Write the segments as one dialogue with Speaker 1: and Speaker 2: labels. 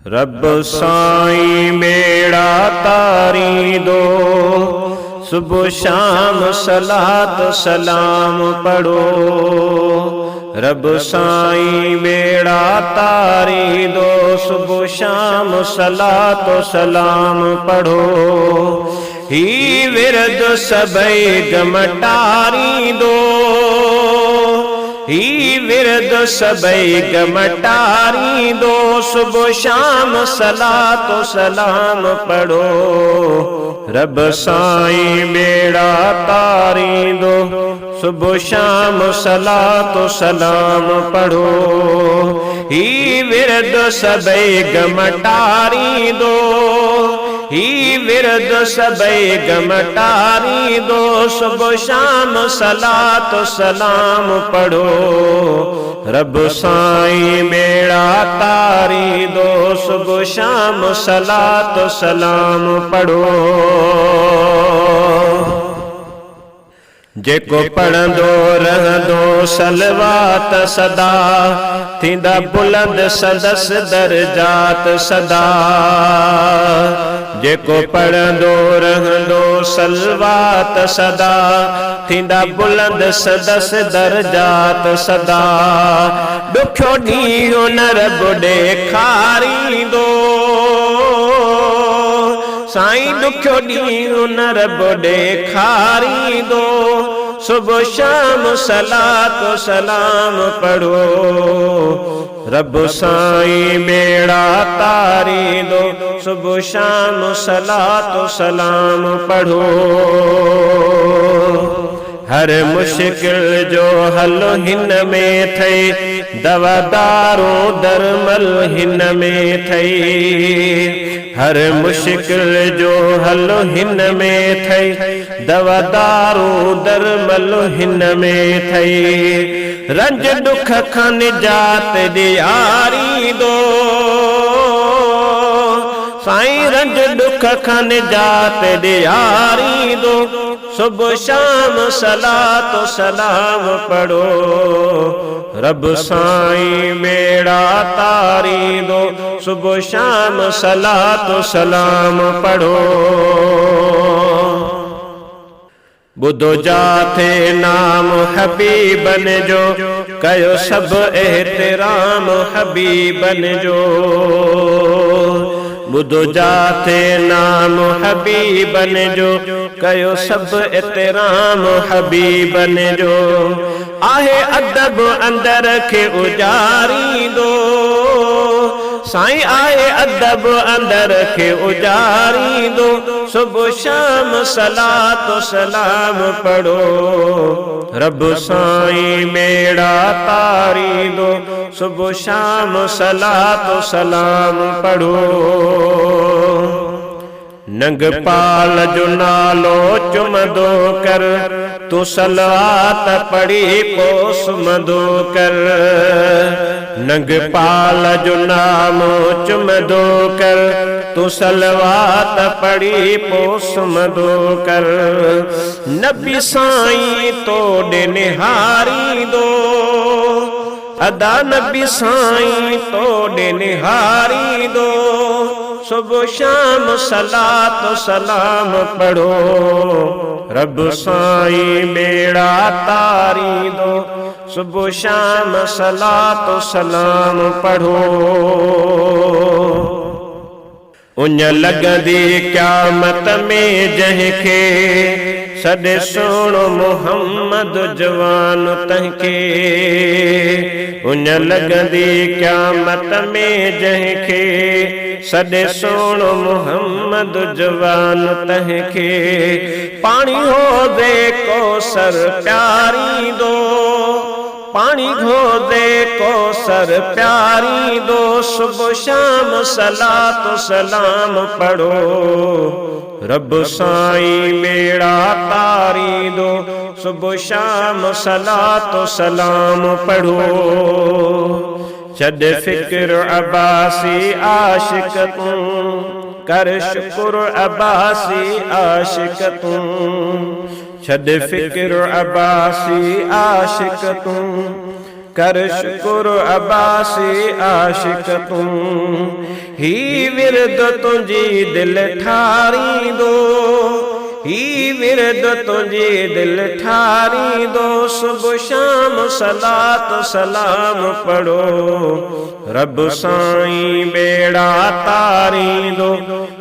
Speaker 1: रब साईं बेड़ा तारी दो, सुबह शाम सलात सलाम पढ़ो। रब साईं बेड़ा तारी दो, सुबह शाम सलात सलाम पढ़ो। ही विरद सबई गमटारी दो, ही विरद सबई गमटारी दो, सुबह शाम सलात सलाम पढ़ो। रब साईं बेड़ा तारी दो, सुबह शाम सलात सलाम पढ़ो। ही विरद सबई गमटारी दो, ही विरद सबई गमटारी दो, सुबह शाम सलात सलाम पढ़ो। रब साईं बेड़ा तारी दो, सुबह शाम सलात सलाम पढ़ो। जेको पढ़ंदो रहंदो सलवात सदा, थींदा बुलंद सदस दर्जात सदा। जेको पढ़ंदो रहंदो सलवात सदा, थींदा बुलंद सदस दर्जात सदा। ॾुखियो ॾींहुं न रब ॾेखारींदो, साईं ॾुखियो ॾींहुं न रब ॾेखारींदो। सुबह शाम सलात सलाम पढ़ो। रब साईं बेड़ा तारी दो, सुबह शाम सलात सलाम पढ़ो। हर मुश्किल जो हल हिन में थई, दवादारो दरमल हिन में थई। हर मुश्किल जो हल हिन में थई, दवादारो दरमल हिन में थई। रंज दुख खां निजात ॾियारी दो, साईं रंज दुख खां निजात ॾियारी दो। सुबह शाम सलात सलाम पढ़ो। रब साईं बेड़ा तारी दो, सुबह शाम सलात सलाम पढ़ो। बुधो जाथे नाम हबीबन जो, कयो सब एहतराम हबीबन जो। बुधो जाथे नाम हबीबन जो, कयो सब एहतराम हबीबन जो। आहे अदब अंदर खे उजारी दो, साईं आहे अदब अंदर खे उजारी दो। सुबह शाम सलात सलाम पढ़ो। रब साईं बेड़ा तारी दो, सुबह शाम सलात सलाम पढ़ो। नंगपाल जो नालो चुमदो कर, तू सलात पढ़ी पो सुमदो कर। नंगपाल जो नाम चुमदो कर, तू सलवात पढ़ी पो सुमदो कर। नबी साईं तोड़े निहारी दो, अदा नबी साईं तोड़े निहारी दो। सुबह शाम सलात सलाम पढ़ो। रब साईं बेड़ा तारी दो, सुबह शाम सलात सलाम पढ़ो। उन लगंदी क़यामत में जंहिंखे, सॾे सुहिणो मोहम्मद जवान तंहिंखे। उन लगंदी क़यामत में जंहिंखे, सॾे सुहिणो मोहम्मद जवान तंहिंखे। पाणी होदे कौसर प्यारी दो, पाणी घोदे कौसर प्यारी दो। सुबह शाम सलात सलाम पढ़ो। रब साईं बेड़ा तारी दो, सुबह शाम सलात सलाम पढ़ो। छॾ फिक्र अब्बासी आशिक तूं, कर शुक्र अब्बासी आशिक तूं। छॾ फिक्र अब्बासी आशिक तूं, कर शुकुर अब्बासी आशिक तू, ही विरद तुझी दिल ठारी दो, ही विरद तुझी दिल ठारी दो। सुबह शाम सलात सलाम पढ़ो, रब साईं बेड़ा तारी दो।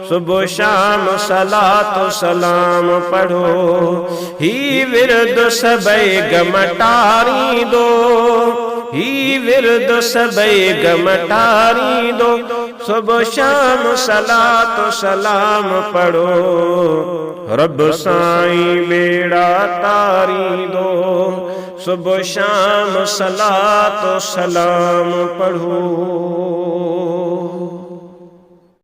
Speaker 1: सुबह शाम सलात सलाम पढ़ो, ही विरद सबई गम टारी दो, ही विरद सबई गम टारी दो। सुबह शाम सलात सलाम पढ़ो, रब साईं बेड़ा तारी दो। सुबह शाम सलात सलाम पढ़ो।